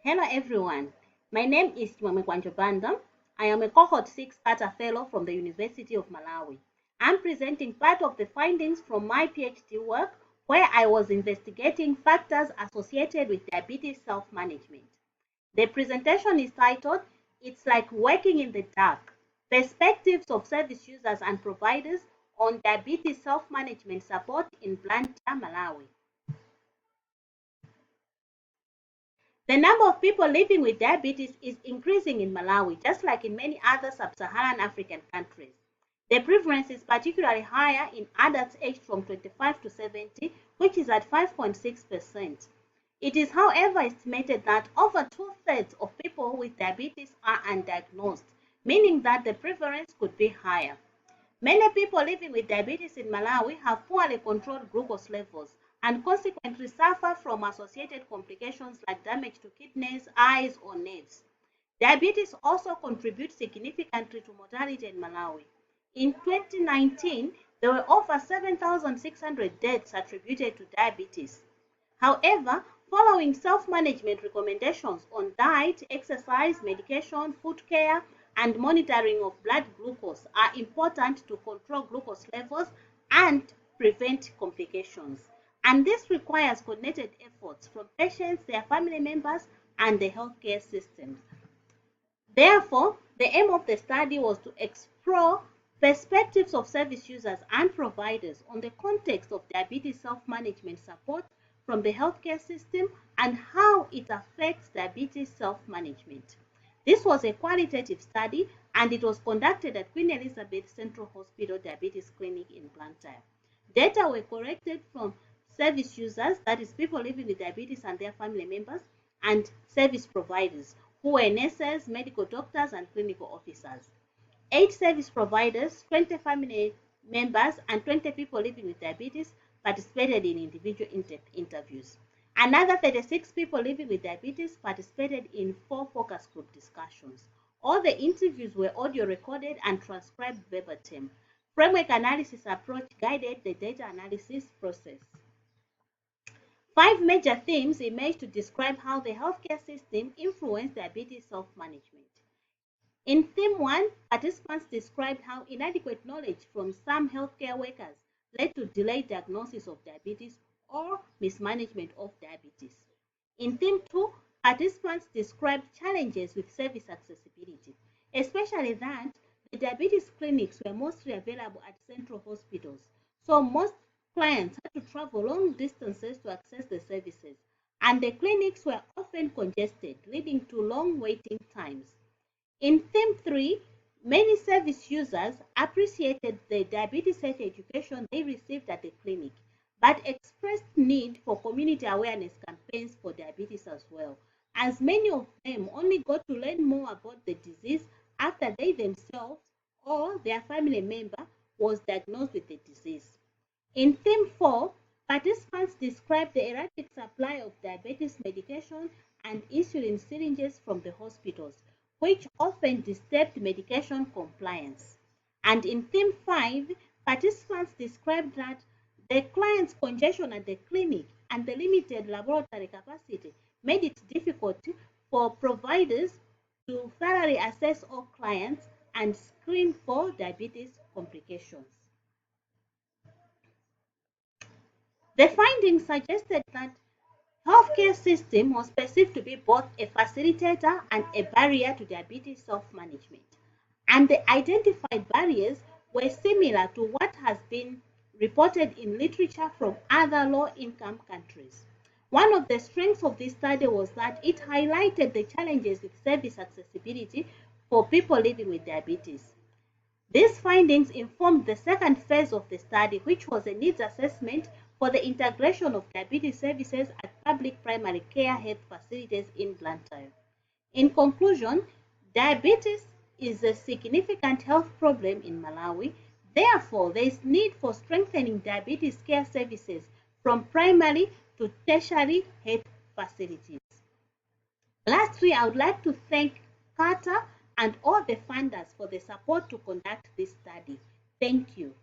Hello everyone, my name is Chimwemwe Banda. I am a Cohort 6 CARTA Fellow from the University of Malawi. I'm presenting part of the findings from my PhD work where I was investigating factors associated with diabetes self-management. The presentation is titled, It's Like Working in the Dark, Perspectives of Service Users and Providers on Diabetes Self-Management Support in Blantyre, Malawi. The number of people living with diabetes is increasing in Malawi, just like in many other sub-Saharan African countries. The prevalence is particularly higher in adults aged from 25 to 70, which is at 5.6%. It is, however, estimated that over 2/3 of people with diabetes are undiagnosed, meaning that the prevalence could be higher. Many people living with diabetes in Malawi have poorly controlled glucose levels and consequently suffer from associated complications like damage to kidneys, eyes, or nerves. Diabetes also contributes significantly to mortality in Malawi. In 2019, there were over 7,600 deaths attributed to diabetes. However, following self-management recommendations on diet, exercise, medication, foot care, and monitoring of blood glucose are important to control glucose levels and prevent complications. And this requires coordinated efforts from patients, their family members, and the healthcare systems. Therefore, the aim of the study was to explore perspectives of service users and providers on the context of diabetes self-management support from the healthcare system and how it affects diabetes self-management. This was a qualitative study and it was conducted at Queen Elizabeth Central Hospital Diabetes Clinic in Blantyre. Data were collected from service users, that is people living with diabetes and their family members, and service providers, who were nurses, medical doctors, and clinical officers. 8 service providers, 20 family members, and 20 people living with diabetes participated in individual interviews. Another 36 people living with diabetes participated in 4 focus group discussions. All the interviews were audio recorded and transcribed verbatim. Framework analysis approach guided the data analysis process. 5 major themes emerged to describe how the healthcare system influenced diabetes self-management. In Theme 1, participants described how inadequate knowledge from some healthcare workers led to delayed diagnosis of diabetes or mismanagement of diabetes. In Theme 2, participants described challenges with service accessibility, especially that the diabetes clinics were mostly available at central hospitals, so most clients had to travel long distances to access the services, and the clinics were often congested, leading to long waiting times. In Theme 3, many service users appreciated the diabetes health education they received at the clinic, but expressed need for community awareness campaigns for diabetes as well, as many of them only got to learn more about the disease after they themselves or their family member was diagnosed with the disease. In Theme 4, participants described the erratic supply of diabetes medication and insulin syringes from the hospitals, which often disturbed medication compliance. And in Theme 5, participants described that the client's congestion at the clinic and the limited laboratory capacity made it difficult for providers to thoroughly assess all clients and screen for diabetes complications. The findings suggested that healthcare system was perceived to be both a facilitator and a barrier to diabetes self-management, and the identified barriers were similar to what has been reported in literature from other low-income countries. One of the strengths of this study was that it highlighted the challenges with service accessibility for people living with diabetes. These findings informed the second phase of the study, which was a needs assessment for the integration of diabetes services at public primary care health facilities in Blantyre. In conclusion, diabetes is a significant health problem in Malawi. Therefore, there is need for strengthening diabetes care services from primary to tertiary health facilities. Lastly, I would like to thank CARTA and all the funders for the support to conduct this study. Thank you.